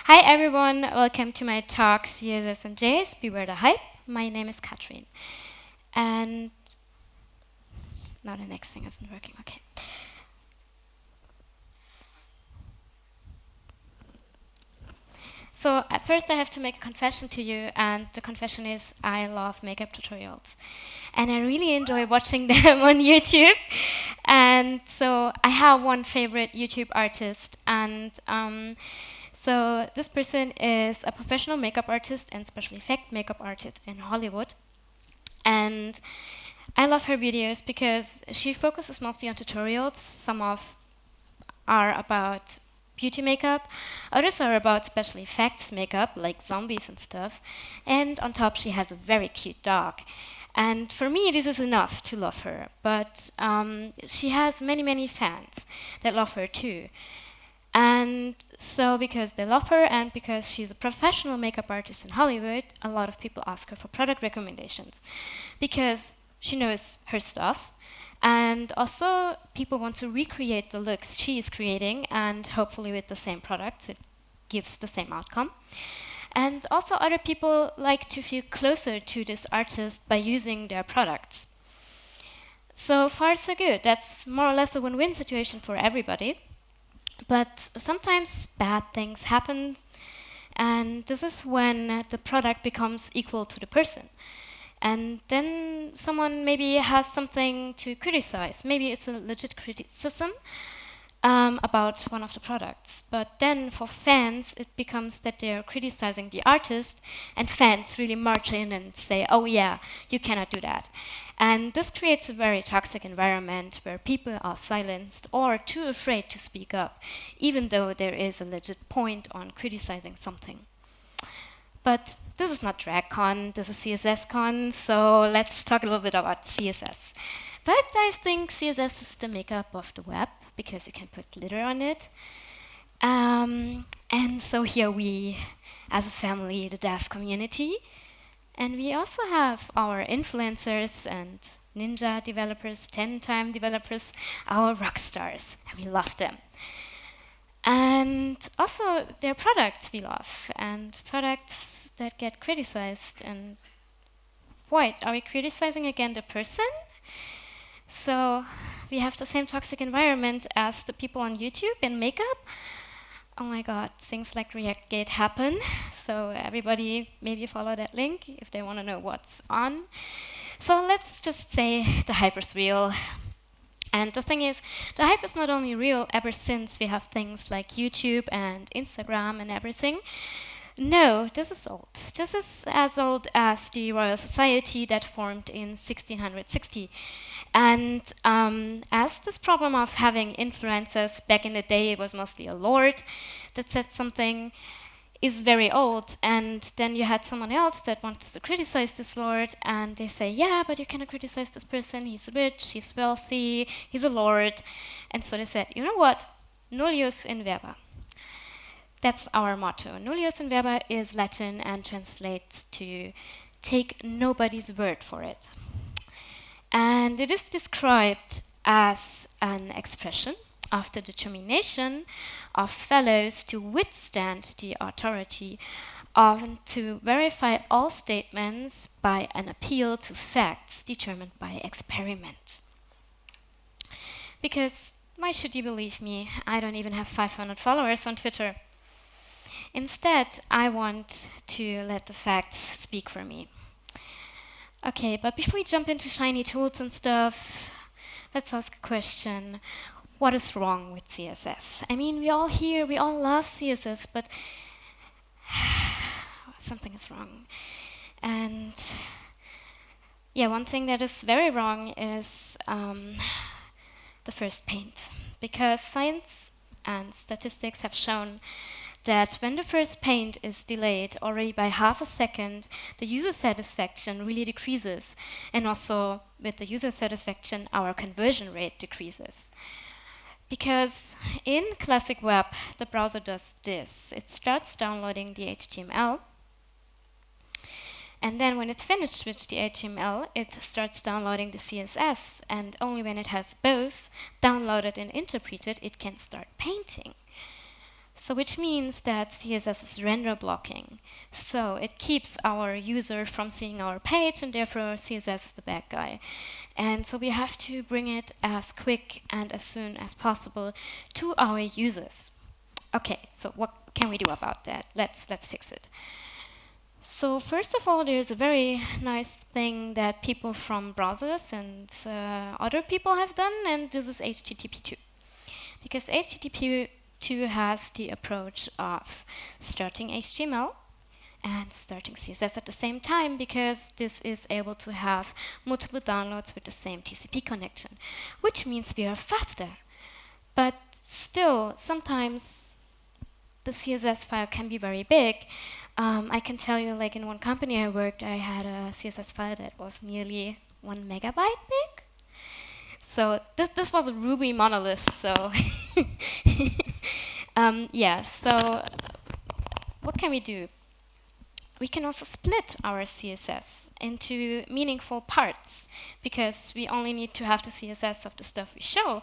Hi everyone, welcome to my talk CSS-in-js, Beware the Hype. My name is Kathrin. And now the next thing isn't working, okay. So at first I have to make a confession to you, and the confession is I love makeup tutorials. And I really enjoy watching them on YouTube. And so I have one favorite YouTube artist, and so this person is a professional makeup artist and special effect makeup artist in Hollywood. And I love her videos because she focuses mostly on tutorials. Some are about beauty makeup, others are about special effects makeup, like zombies and stuff. And on top, she has a very cute dog. And for me, this is enough to love her. But she has many, many fans that love her too. And so because they love her and because she's a professional makeup artist in Hollywood, a lot of people ask her for product recommendations because she knows her stuff. And also people want to recreate the looks she is creating, and hopefully with the same products, it gives the same outcome. And also other people like to feel closer to this artist by using their products. So far so good. That's more or less a win-win situation for everybody. But sometimes bad things happen, and this is when the product becomes equal to the person. And then someone maybe has something to criticize. Maybe it's a legit criticism about one of the products. But then for fans, it becomes that they're criticizing the artist, and fans really march in and say, oh yeah, you cannot do that. And this creates a very toxic environment where people are silenced or too afraid to speak up, even though there is a legit point on criticizing something. But this is not DragCon, this is CSSCon, so let's talk a little bit about CSS. But I think CSS is the makeup of the web, because you can put glitter on it. And so here we, as a family, the dev community, and we also have our influencers and ninja developers, 10-time developers, our rockstars, and we love them. And also their products we love, and products that get criticized. And wait, are we criticizing again the person? So we have the same toxic environment as the people on YouTube in makeup. Oh my god, things like ReactGate happen. So everybody maybe follow that link if they want to know what's on. So let's just say the hype is real. And the thing is, the hype is not only real ever since we have things like YouTube and Instagram and everything. No, this is old. This is as old as the Royal Society that formed in 1660. And as this problem of having influencers, back in the day it was mostly a lord that said something, is very old. And then you had someone else that wanted to criticize this lord, and they say, yeah, but you cannot criticize this person, he's rich, he's wealthy, he's a lord. And so they said, you know what, nullius in verba. That's our motto. Nullius in verba is Latin and translates to take nobody's word for it. And it is described as an expression of the determination of fellows to withstand the authority of to verify all statements by an appeal to facts determined by experiment. Because why should you believe me? I don't even have 500 followers on Twitter. Instead, I want to let the facts speak for me. Okay, but before we jump into shiny tools and stuff, let's ask a question. What is wrong with CSS? I mean, we all love CSS, but something is wrong. And yeah, one thing that is very wrong is the first paint. Because science and statistics have shown that when the first paint is delayed already by half a second, the user satisfaction really decreases. And also, with the user satisfaction, our conversion rate decreases. Because in classic web, the browser does this. It starts downloading the HTML. And then when it's finished with the HTML, it starts downloading the CSS. And only when it has both downloaded and interpreted, it can start painting. So which means that CSS is render blocking. So it keeps our user from seeing our page, and therefore CSS is the bad guy. And so we have to bring it as quick and as soon as possible to our users. Okay, so what can we do about that? Let's fix it. So first of all, there's a very nice thing that people from browsers and other people have done, and this is HTTP2. Because HTTP2 has the approach of starting HTML and starting CSS at the same time, because this is able to have multiple downloads with the same TCP connection, which means we are faster. But still, sometimes the CSS file can be very big. I can tell you, like in one company I worked, I had a CSS file that was nearly 1 megabyte big. So this was a Ruby monolith, so yeah, so what can we do? We can also split our CSS into meaningful parts, because we only need to have the CSS of the stuff we show.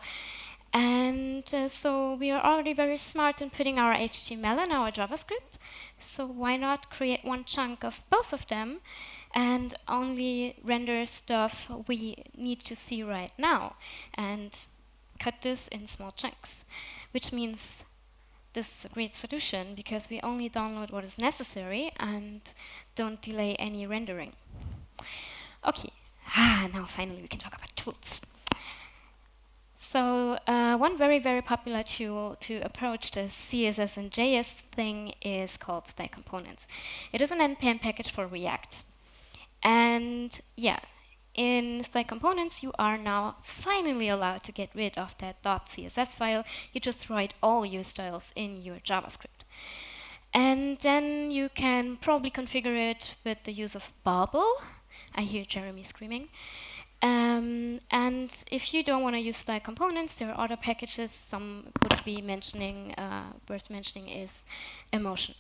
And so we are already very smart in putting our HTML and our JavaScript. So why not create one chunk of both of them and only render stuff we need to see right now and cut this in small chunks, which means this is a great solution because we only download what is necessary and don't delay any rendering. Okay, now finally we can talk about tools. So one very, very popular tool to approach the CSS-in-js thing is called style components. It is an NPM package for React. And yeah, in style components, you are now finally allowed to get rid of that .css file. You just write all your styles in your JavaScript. And then you can probably configure it with the use of Bubble. I hear Jeremy screaming. And if you don't want to use style components, there are other packages. Some would be mentioning, worth mentioning is Emotion.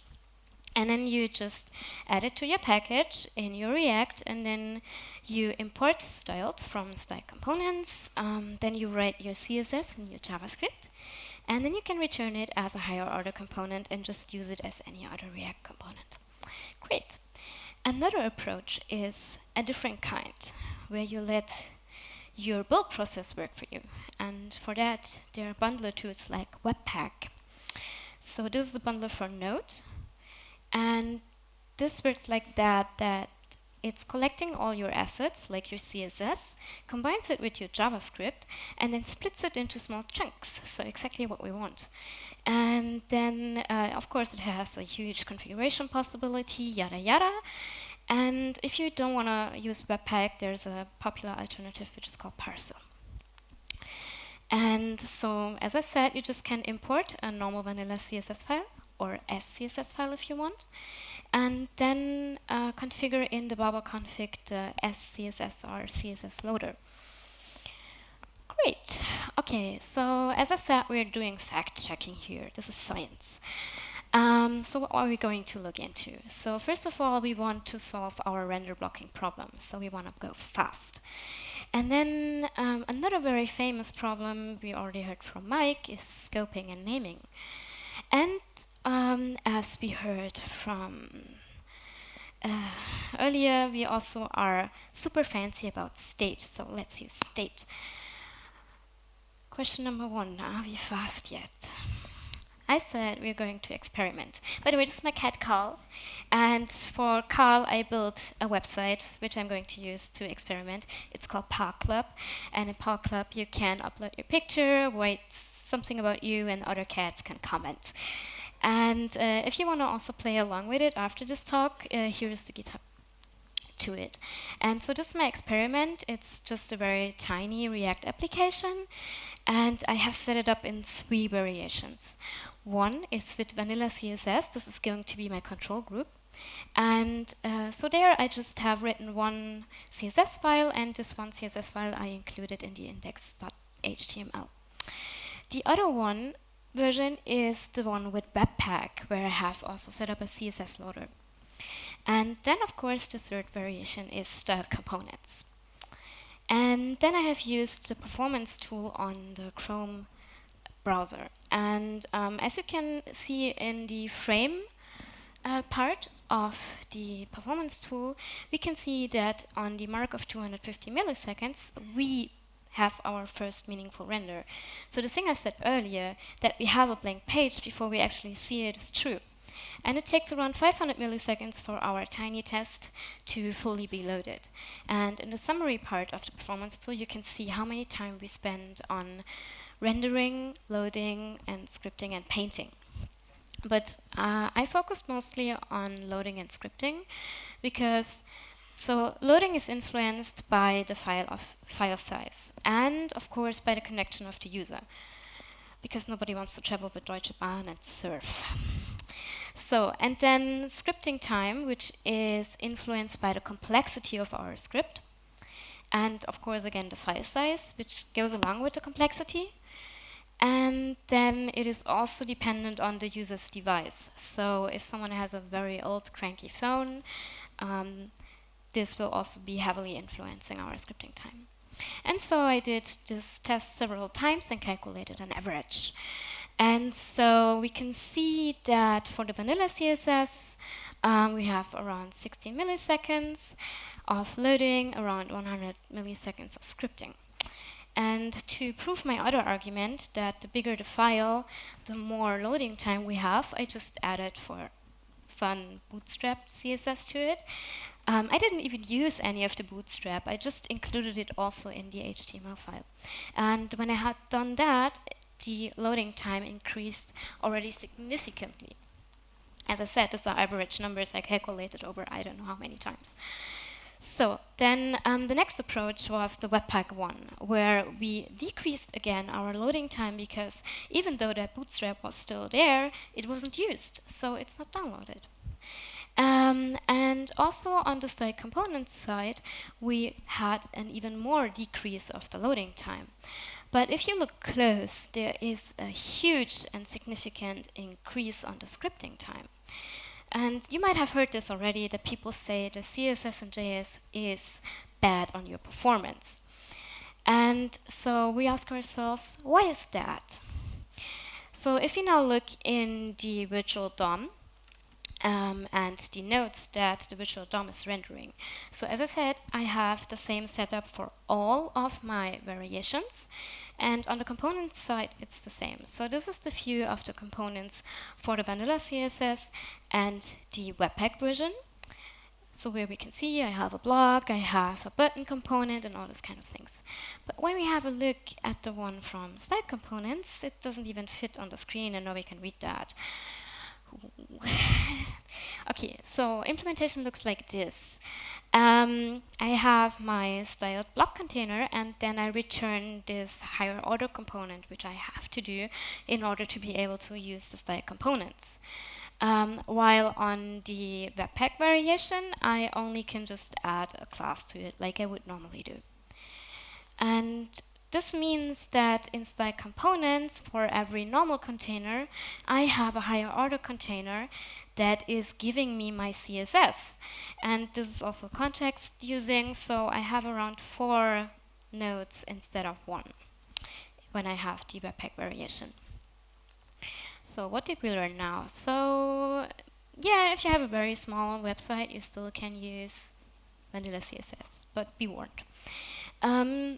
And then you just add it to your package in your React, and then you import styled from style components. Then you write your CSS in your JavaScript, and then you can return it as a higher order component and just use it as any other React component. Great. Another approach is a different kind, where you let your build process work for you. And for that, there are bundler tools like Webpack. So this is a bundler for Node. And this works like that it's collecting all your assets, like your CSS, combines it with your JavaScript, and then splits it into small chunks. So exactly what we want. And then, of course, it has a huge configuration possibility, yada yada. And if you don't want to use Webpack, there's a popular alternative which is called Parcel. And so, as I said, you just can import a normal vanilla CSS file or SCSS file if you want, and then configure in the Bubble config the SCSS or CSS Loader. Great. Okay, so as I said, we're doing fact-checking here. This is science. So what are we going to look into? So first of all, we want to solve our render blocking problem. So we want to go fast. And then another very famous problem we already heard from Mike is scoping and naming. And as we heard from earlier, we also are super fancy about state. So let's use state. Question number 1, are we fast yet? I said we're going to experiment. By the way, this is my cat Carl. And for Carl, I built a website which I'm going to use to experiment. It's called Park Club. And in Park Club, you can upload your picture, write something about you, and other cats can comment. And if you want to also play along with it after this talk, here's the GitHub to it. And so this is my experiment. It's just a very tiny React application. And I have set it up in 3 variations. One is with vanilla CSS. This is going to be my control group. And so there I just have written one CSS file, and this one CSS file I included in the index.html. The other one version is the one with Webpack, where I have also set up a CSS Loader. And then, of course, the third variation is style components. And then I have used the performance tool on the Chrome browser. And as you can see in the frame part of the performance tool, we can see that on the mark of 250 milliseconds, we have our first meaningful render. So the thing I said earlier, that we have a blank page before we actually see it, is true. And it takes around 500 milliseconds for our tiny test to fully be loaded. And in the summary part of the performance tool, you can see how many time we spend on rendering, loading, and scripting and painting. But I focused mostly on loading and scripting because loading is influenced by the file size and of course by the connection of the user, because nobody wants to travel with Deutsche Bahn and surf. And then scripting time, which is influenced by the complexity of our script, and of course again the file size, which goes along with the complexity. And then it is also dependent on the user's device. So if someone has a very old cranky phone, this will also be heavily influencing our scripting time. And so I did this test several times and calculated an average. And so we can see that for the vanilla CSS, we have around 60 milliseconds of loading, around 100 milliseconds of scripting. And to prove my other argument that the bigger the file, the more loading time we have, I just added for fun bootstrap CSS to it. I didn't even use any of the bootstrap. I just included it also in the HTML file. And when I had done that, the loading time increased already significantly. As I said, these are average numbers I calculated over I don't know how many times. So then the next approach was the Webpack one, where we decreased again our loading time because even though that bootstrap was still there, it wasn't used, so it's not downloaded. And also on the style components side, we had an even more decrease of the loading time. But if you look close, there is a huge and significant increase on the scripting time. And you might have heard this already, that people say the CSS-in-js is bad on your performance. And so we ask ourselves, why is that? So if you now look in the virtual DOM, and the nodes that the virtual DOM is rendering. So as I said, I have the same setup for all of my variations. And on the component side, it's the same. So this is the view of the components for the vanilla CSS and the Webpack version. So where we can see I have a block, I have a button component, and all those kind of things. But when we have a look at the one from style components, it doesn't even fit on the screen, and nobody can read that. Okay, so implementation looks like this. I have my styled block container, and then I return this higher order component, which I have to do in order to be able to use the style components. While on the Webpack variation, I only can just add a class to it like I would normally do. And this means that in style components, for every normal container, I have a higher order container that is giving me my CSS. And this is also context using, so I have around 4 nodes instead of 1 when I have the Webpack variation. So what did we learn now? So yeah, if you have a very small website, you still can use vanilla CSS, but be warned.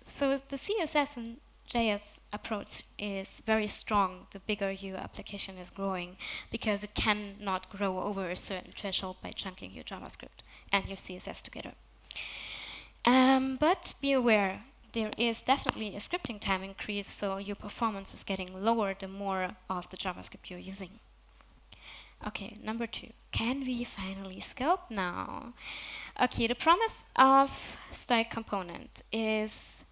So the CSS-in-js approach is very strong the bigger your application is growing, because it cannot grow over a certain threshold by chunking your JavaScript and your CSS together. But be aware, there is definitely a scripting time increase, so your performance is getting lower the more of the JavaScript you're using. Okay, number 2. Can we finally scope now? Okay, the promise of style component is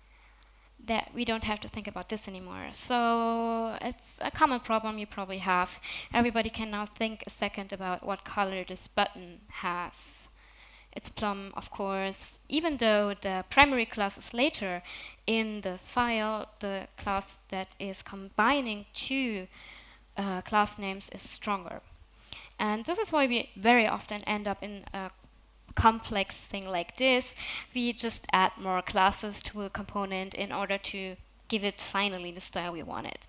that we don't have to think about this anymore. So it's a common problem you probably have. Everybody can now think a second about what color this button has. It's plum, of course, even though the primary class is later in the file, the class that is combining 2 class names is stronger. And this is why we very often end up in a complex thing like this. We just add more classes to a component in order to give it finally the style we wanted.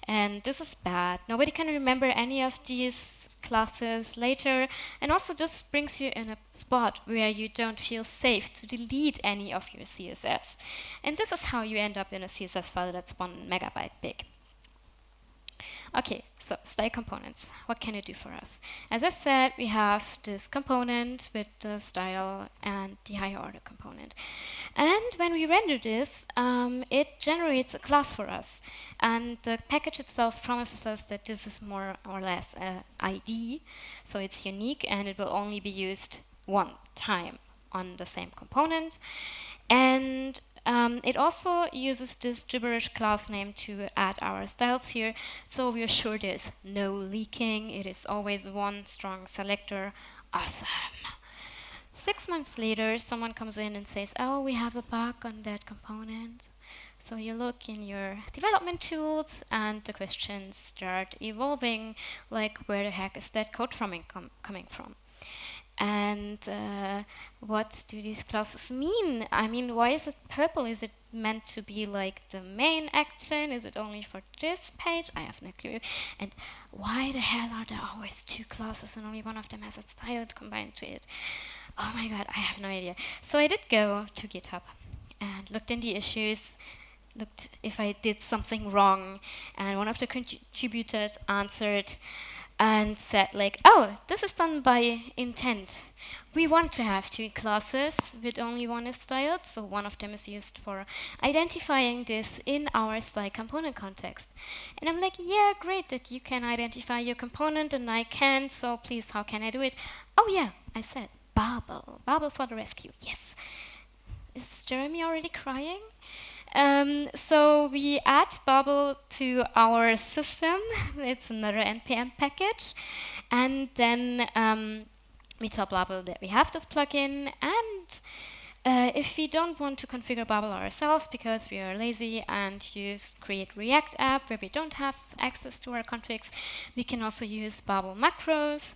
And this is bad. Nobody can remember any of these classes later, and also this brings you in a spot where you don't feel safe to delete any of your CSS. And this is how you end up in a CSS file that's 1 megabyte big. Okay, so style components. What can it do for us? As I said, we have this component with the style and the higher order component. And when we render this, it generates a class for us. And the package itself promises us that this is more or less an ID, so it's unique and it will only be used one time on the same component. And it also uses this gibberish class name to add our styles here, so we're sure there's no leaking. It is always one strong selector. Awesome. 6 months later, someone comes in and says, oh, we have a bug on that component. So you look in your development tools and the questions start evolving, like where the heck is that code coming from? And what do these classes mean? I mean, why is it purple? Is it meant to be like the main action? Is it only for this page? I have no clue. And why the hell are there always 2 classes and only one of them has a style combined to it? Oh my god, I have no idea. So I did go to GitHub and looked in the issues, looked if I did something wrong, and one of the contributors answered and said like, oh, this is done by intent. We want to have 2 classes with only one is styled, so one of them is used for identifying this in our style component context. And I'm like, yeah, great that you can identify your component and I can, so please, how can I do it? Oh yeah, I said, Babel. Babel for the rescue, yes. Is Jeremy already crying? So we add Babel to our system. It's another NPM package. And then we tell Babel that we have this plugin. And if we don't want to configure Babel ourselves because we are lazy and use create React app where we don't have access to our configs, we can also use Babel macros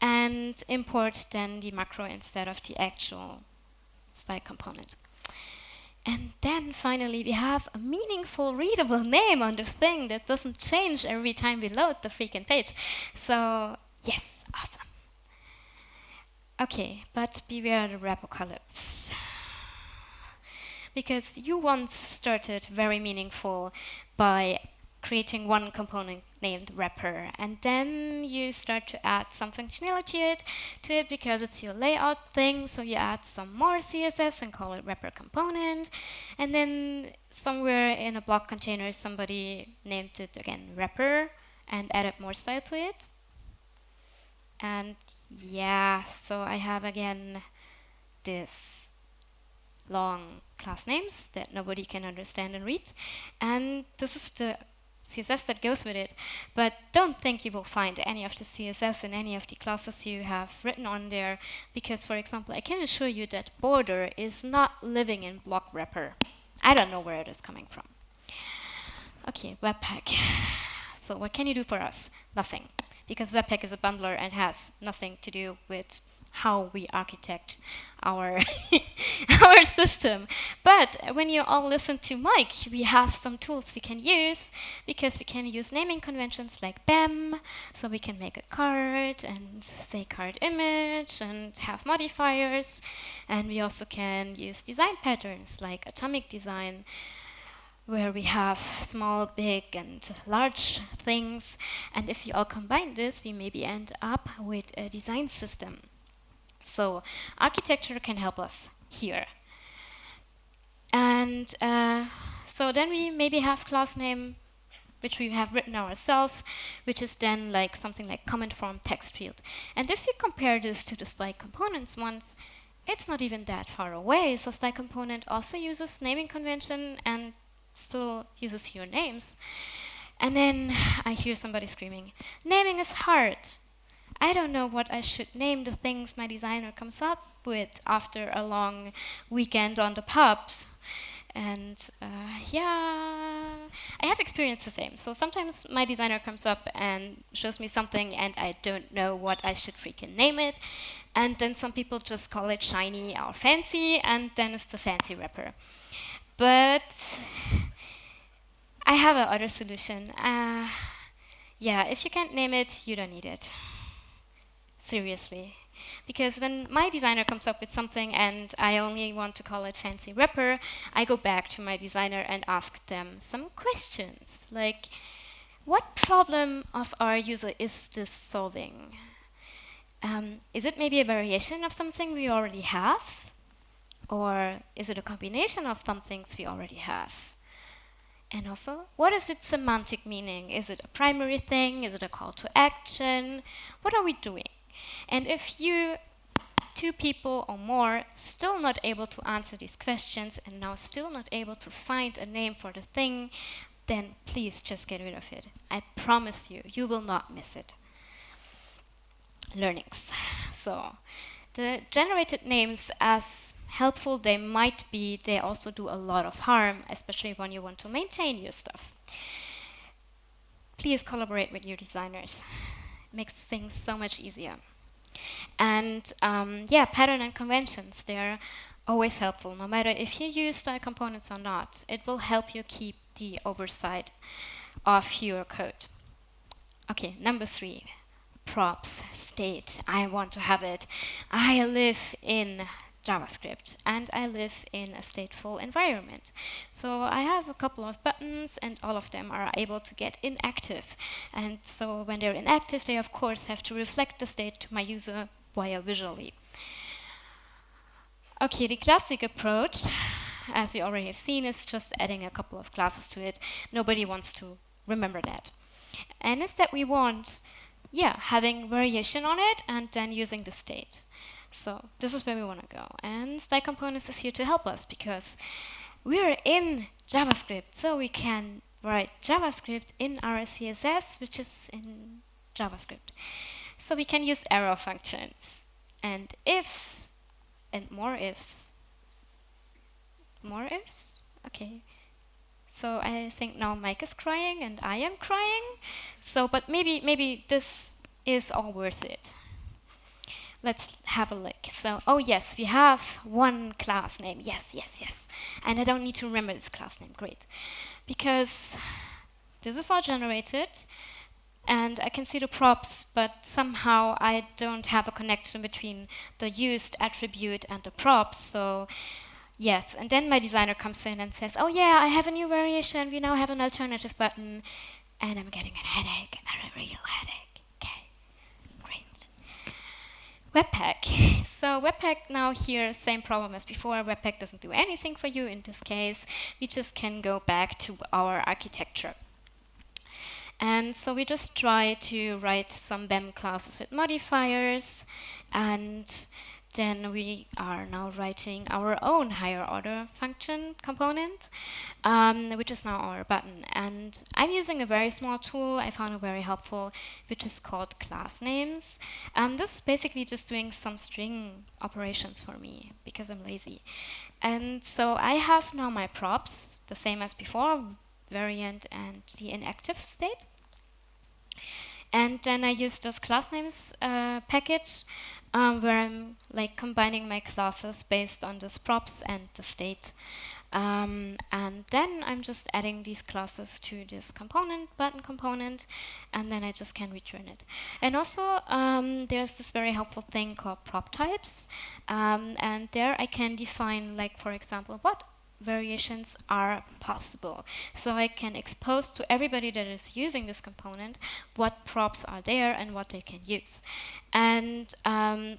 and import then the macro instead of the actual style component. And then finally we have a meaningful, readable name on the thing that doesn't change every time we load the freaking page. So yes, awesome. Okay, but beware the repocalypse. Because you once started very meaningful by creating one component named wrapper, and then you start to add some functionality to it because it's your layout thing, so you add some more CSS and call it wrapper component, and then somewhere in a block container somebody named it again wrapper and added more style to it. And yeah, so I have again this long class names that nobody can understand and read, and this is the CSS that goes with it. But don't think you will find any of the CSS in any of the classes you have written on there, because for example, I can assure you that border is not living in block wrapper. I don't know where it is coming from. Okay, Webpack. So what can you do for us? Nothing, because Webpack is a bundler and has nothing to do with how we architect our our system. But when you all listen to Mike, we have some tools we can use, because we can use naming conventions like BEM, so we can make a card and say card image and have modifiers, and we also can use design patterns like atomic design, where we have small, big, and large things, and if you all combine this, we maybe end up with a design system. So architecture can help us here. And so then we maybe have class name, which we have written ourselves, which is then like something like comment form text field. And if we compare this to the style components ones, it's not even that far away. So style component also uses naming convention and still uses your names. And then I hear somebody screaming, naming is hard. I don't know what I should name the things my designer comes up with after a long weekend on the pubs. And yeah, I have experienced the same. So sometimes my designer comes up and shows me something and I don't know what I should freaking name it. And then some people just call it shiny or fancy, and then it's the fancy wrapper. But I have a other solution. Yeah, if you can't name it, you don't need it. Seriously. Because when my designer comes up with something and I only want to call it fancy wrapper, I go back to my designer and ask them some questions. Like, what problem of our user is this solving? Is it maybe a variation of something we already have? Or is it a combination of some things we already have? And also, what is its semantic meaning? Is it a primary thing? Is it a call to action? What are we doing? And if you, two people or more, still not able to answer these questions and now still not able to find a name for the thing, then please just get rid of it. I promise you, you will not miss it. Learnings. So, the generated names, as helpful they might be, they also do a lot of harm, especially when you want to maintain your stuff. Please collaborate with your designers. It makes things so much easier. And yeah, pattern and conventions, they're always helpful, no matter if you use style components or not. It will help you keep the oversight of your code. Okay, number 3. Props, state, I want to have it. I live in JavaScript and I live in a stateful environment. So I have a couple of buttons and all of them are able to get inactive. And so when they're inactive, they of course have to reflect the state to my user via visually. Okay, the classic approach, as we already have seen, is just adding a couple of classes to it. Nobody wants to remember that. And instead we want having variation on it and then using the state. So this is where we want to go. And style components is here to help us because we're in JavaScript. So we can write JavaScript in our CSS, which is in JavaScript. So we can use arrow functions and ifs and more ifs. More ifs? Okay. So I think now Mike is crying and I am crying. So, but maybe this is all worth it. Let's have a look. So, oh yes, we have one class name. Yes. And I don't need to remember this class name. Great. Because this is all generated and I can see the props, but somehow I don't have a connection between the used attribute and the props. So yes, and then my designer comes in and says, oh yeah, I have a new variation, we now have an alternative button, and I'm getting a headache, a real headache. Okay, great. Webpack. So Webpack now here, same problem as before, Webpack doesn't do anything for you in this case, we just can go back to our architecture. And so we just try to write some BEM classes with modifiers, and then we are now writing our own higher order function component, which is now our button. And I'm using a very small tool I found it very helpful, which is called class names. This is basically just doing some string operations for me because I'm lazy. And so I have now my props, the same as before, variant and the inactive state. And then I use this class names package where I'm like combining my classes based on this props and the state. And then I'm just adding these classes to this component, button component, and then I just can return it. And also there's this very helpful thing called prop types. And there I can define, like, for example, what variations are possible. So I can expose to everybody that is using this component what props are there and what they can use. And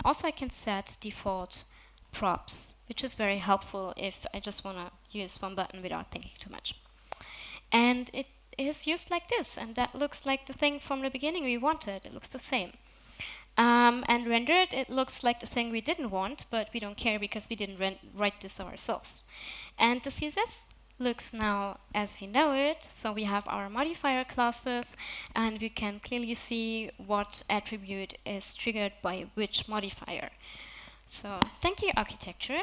also I can set default props, which is very helpful if I just want to use one button without thinking too much. And it is used like this, and that looks like the thing from the beginning we wanted. It looks the same. And rendered, it looks like the thing we didn't want, but we don't care because we didn't write this ourselves. And the CSS looks now as we know it. So we have our modifier classes, and we can clearly see what attribute is triggered by which modifier. So thank you, architecture.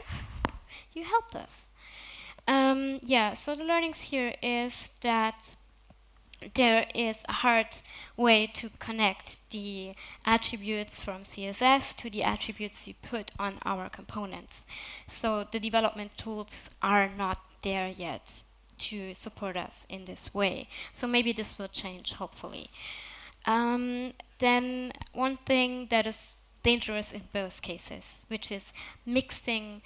You helped us. So the learnings here is that there is a hard way to connect the attributes from CSS to the attributes we put on our components. So the development tools are not there yet. to support us in this way. So maybe this will change, hopefully. Then one thing that is dangerous in both cases, which is mixing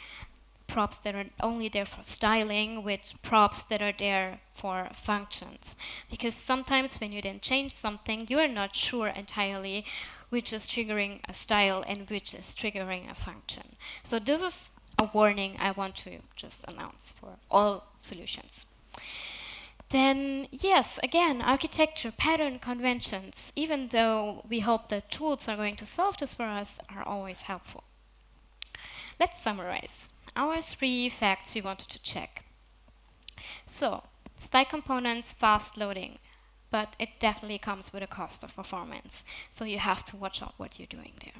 props that are only there for styling with props that are there for functions. Because sometimes when you then change something, you are not sure entirely which is triggering a style and which is triggering a function. So this is a warning I want to just announce for all solutions. Then, yes, again, architecture, pattern, conventions, even though we hope that tools are going to solve this for us, are always helpful. Let's summarize our 3 facts we wanted to check. So, style components, fast loading, but it definitely comes with a cost of performance. So you have to watch out what you're doing there.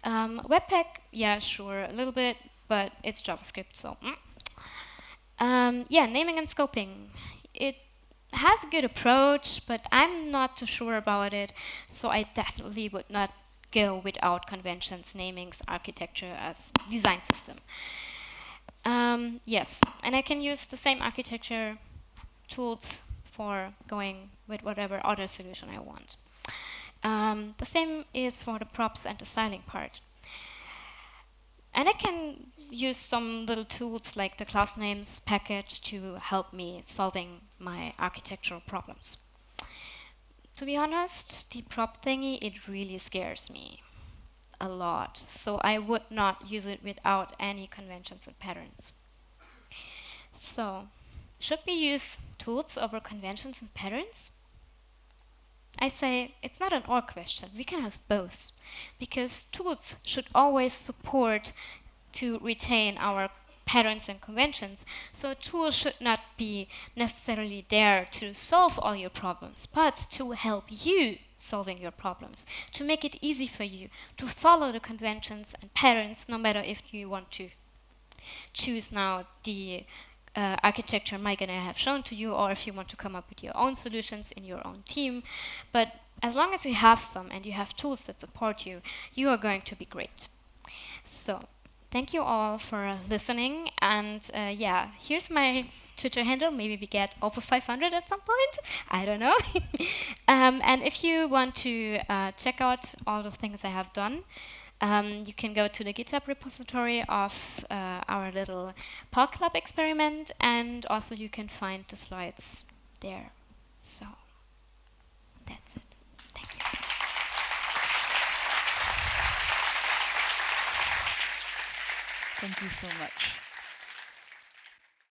Webpack, yeah, sure, a little bit, but it's JavaScript, so. Yeah, naming and scoping. It has a good approach, but I'm not too sure about it, so I definitely would not go without conventions, namings, architecture as design system. Yes, and I can use the same architecture tools for going with whatever other solution I want. The same is for the props and the styling part. And I can use some little tools like the class names package to help me solving my architectural problems. To be honest, the prop thingy, it really scares me a lot. So I would not use it without any conventions and patterns. So, should we use tools over conventions and patterns? I say it's not an or question. We can have both, because tools should always support to retain our patterns and conventions. So a tool should not be necessarily there to solve all your problems, but to help you solving your problems, to make it easy for you to follow the conventions and patterns, no matter if you want to choose now the architecture Mike and I have shown to you, or if you want to come up with your own solutions in your own team. But as long as you have some and you have tools that support you, you are going to be great. So, thank you all for listening. And yeah, here's my Twitter handle. Maybe we get over 500 at some point. I don't know. And if you want to check out all the things I have done, you can go to the GitHub repository of our little Pod Club experiment, and also you can find the slides there. So, that's it. Thank you. Thank you so much.